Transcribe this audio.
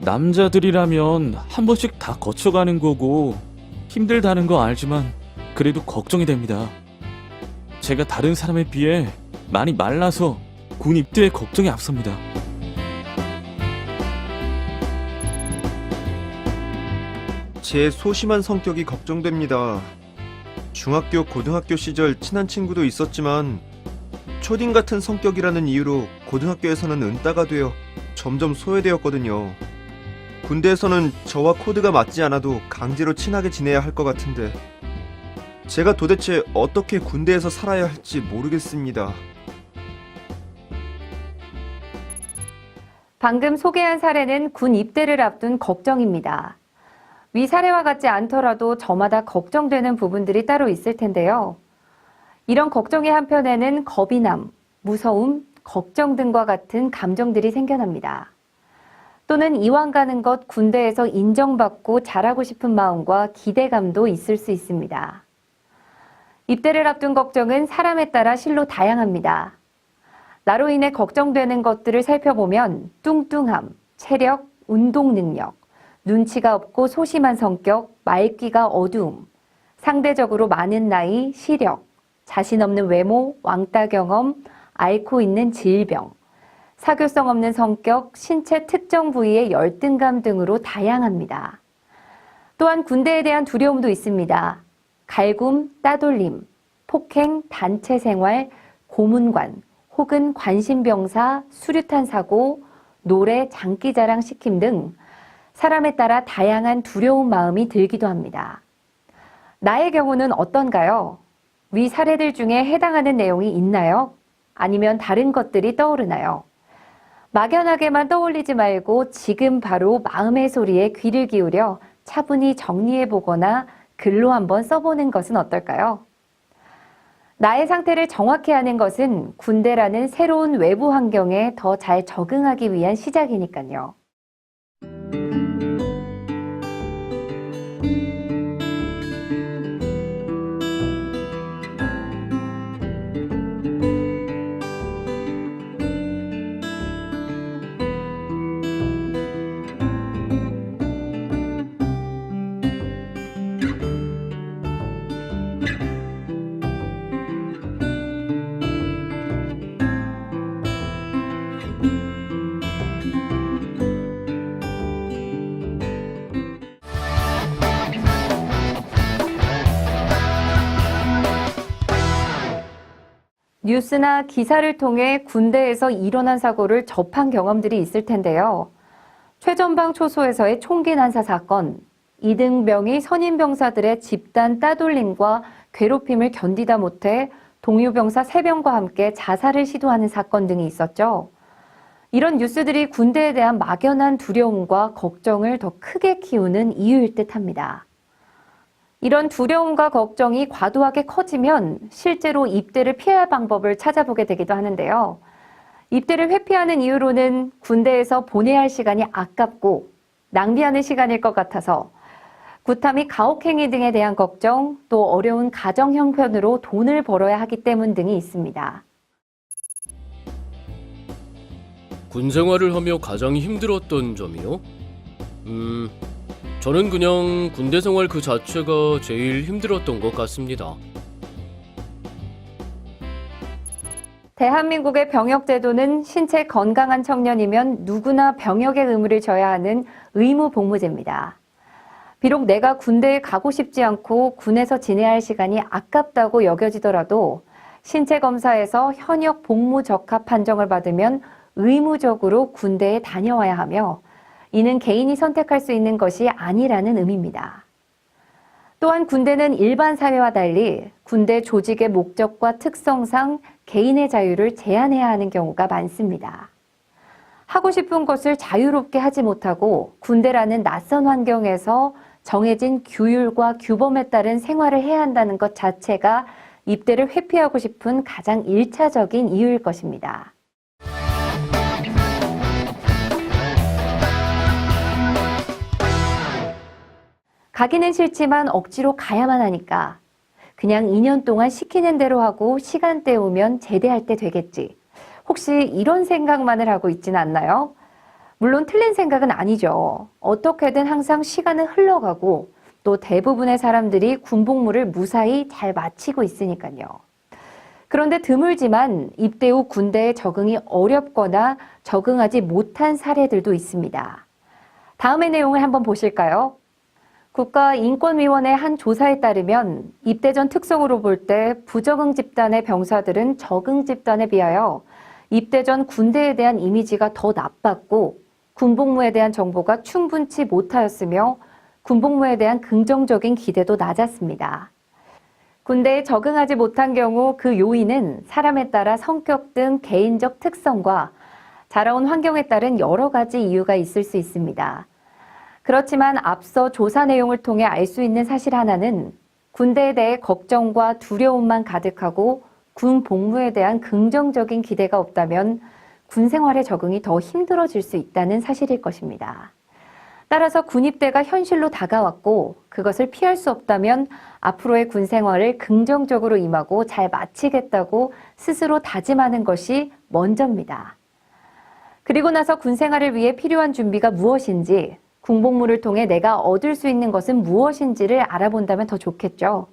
남자들이라면 한 번씩 다 거쳐가는 거고 힘들다는 거 알지만 그래도 걱정이 됩니다. 제가 다른 사람에 비해 많이 말라서 군 입대에 걱정이 앞섭니다. 제 소심한 성격이 걱정됩니다. 중학교, 고등학교 시절 친한 친구도 있었지만 초딩 같은 성격이라는 이유로 고등학교에서는 은따가 되어 점점 소외되었거든요. 군대에서는 저와 코드가 맞지 않아도 강제로 친하게 지내야 할 것 같은데 제가 도대체 어떻게 군대에서 살아야 할지 모르겠습니다. 방금 소개한 사례는 군 입대를 앞둔 걱정입니다. 위 사례와 같지 않더라도 저마다 걱정되는 부분들이 따로 있을 텐데요. 이런 걱정의 한편에는 겁이남, 무서움, 걱정 등과 같은 감정들이 생겨납니다. 또는 이왕 가는 것 군대에서 인정받고 잘하고 싶은 마음과 기대감도 있을 수 있습니다. 입대를 앞둔 걱정은 사람에 따라 실로 다양합니다. 나로 인해 걱정되는 것들을 살펴보면 뚱뚱함, 체력, 운동 능력, 눈치가 없고 소심한 성격, 말귀가 어두움, 상대적으로 많은 나이, 시력, 자신 없는 외모, 왕따 경험, 앓고 있는 질병, 사교성 없는 성격, 신체 특정 부위의 열등감 등으로 다양합니다. 또한 군대에 대한 두려움도 있습니다. 갈굼, 따돌림, 폭행, 단체 생활, 고문관, 혹은 관심병사, 수류탄 사고, 노래, 장기자랑 시킴 등 사람에 따라 다양한 두려운 마음이 들기도 합니다. 나의 경우는 어떤가요? 위 사례들 중에 해당하는 내용이 있나요? 아니면 다른 것들이 떠오르나요? 막연하게만 떠올리지 말고 지금 바로 마음의 소리에 귀를 기울여 차분히 정리해보거나 글로 한번 써보는 것은 어떨까요? 나의 상태를 정확히 아는 것은 군대라는 새로운 외부 환경에 더 잘 적응하기 위한 시작이니까요. 뉴스나 기사를 통해 군대에서 일어난 사고를 접한 경험들이 있을 텐데요. 최전방 초소에서의 총기 난사 사건, 이등병이 선임병사들의 집단 따돌림과 괴롭힘을 견디다 못해 동료병사 3명과 함께 자살을 시도하는 사건 등이 있었죠. 이런 뉴스들이 군대에 대한 막연한 두려움과 걱정을 더 크게 키우는 이유일 듯합니다. 이런 두려움과 걱정이 과도하게 커지면 실제로 입대를 피할 방법을 찾아보게 되기도 하는데요. 입대를 회피하는 이유로는 군대에서 보내야 할 시간이 아깝고 낭비하는 시간일 것 같아서 구타 및 가혹행위 등에 대한 걱정, 또 어려운 가정 형편으로 돈을 벌어야 하기 때문 등이 있습니다. 군 생활을 하며 가장 힘들었던 점이요? 저는 그냥 군대 생활 그 자체가 제일 힘들었던 것 같습니다. 대한민국의 병역 제도는 신체 건강한 청년이면 누구나 병역의 의무를 져야 하는 의무 복무제입니다. 비록 내가 군대에 가고 싶지 않고 군에서 지내야 할 시간이 아깝다고 여겨지더라도 신체 검사에서 현역 복무 적합 판정을 받으면 의무적으로 군대에 다녀와야 하며 이는 개인이 선택할 수 있는 것이 아니라는 의미입니다. 또한 군대는 일반 사회와 달리 군대 조직의 목적과 특성상 개인의 자유를 제한해야 하는 경우가 많습니다. 하고 싶은 것을 자유롭게 하지 못하고 군대라는 낯선 환경에서 정해진 규율과 규범에 따른 생활을 해야 한다는 것 자체가 입대를 회피하고 싶은 가장 1차적인 이유일 것입니다. 가기는 싫지만 억지로 가야만 하니까 그냥 2년 동안 시키는 대로 하고 시간 때우면 제대할 때 되겠지. 혹시 이런 생각만을 하고 있진 않나요? 물론 틀린 생각은 아니죠. 어떻게든 항상 시간은 흘러가고 또 대부분의 사람들이 군복무를 무사히 잘 마치고 있으니까요. 그런데 드물지만 입대 후 군대에 적응이 어렵거나 적응하지 못한 사례들도 있습니다. 다음의 내용을 한번 보실까요? 국가인권위원회 한 조사에 따르면 입대 전 특성으로 볼 때 부적응 집단의 병사들은 적응 집단에 비하여 입대 전 군대에 대한 이미지가 더 나빴고 군복무에 대한 정보가 충분치 못하였으며 군복무에 대한 긍정적인 기대도 낮았습니다. 군대에 적응하지 못한 경우 그 요인은 사람에 따라 성격 등 개인적 특성과 자라온 환경에 따른 여러 가지 이유가 있을 수 있습니다. 그렇지만 앞서 조사 내용을 통해 알 수 있는 사실 하나는 군대에 대해 걱정과 두려움만 가득하고 군 복무에 대한 긍정적인 기대가 없다면 군 생활에 적응이 더 힘들어질 수 있다는 사실일 것입니다. 따라서 군 입대가 현실로 다가왔고 그것을 피할 수 없다면 앞으로의 군 생활을 긍정적으로 임하고 잘 마치겠다고 스스로 다짐하는 것이 먼저입니다. 그리고 나서 군 생활을 위해 필요한 준비가 무엇인지, 군복무를 통해 내가 얻을 수 있는 것은 무엇인지를 알아본다면 더 좋겠죠.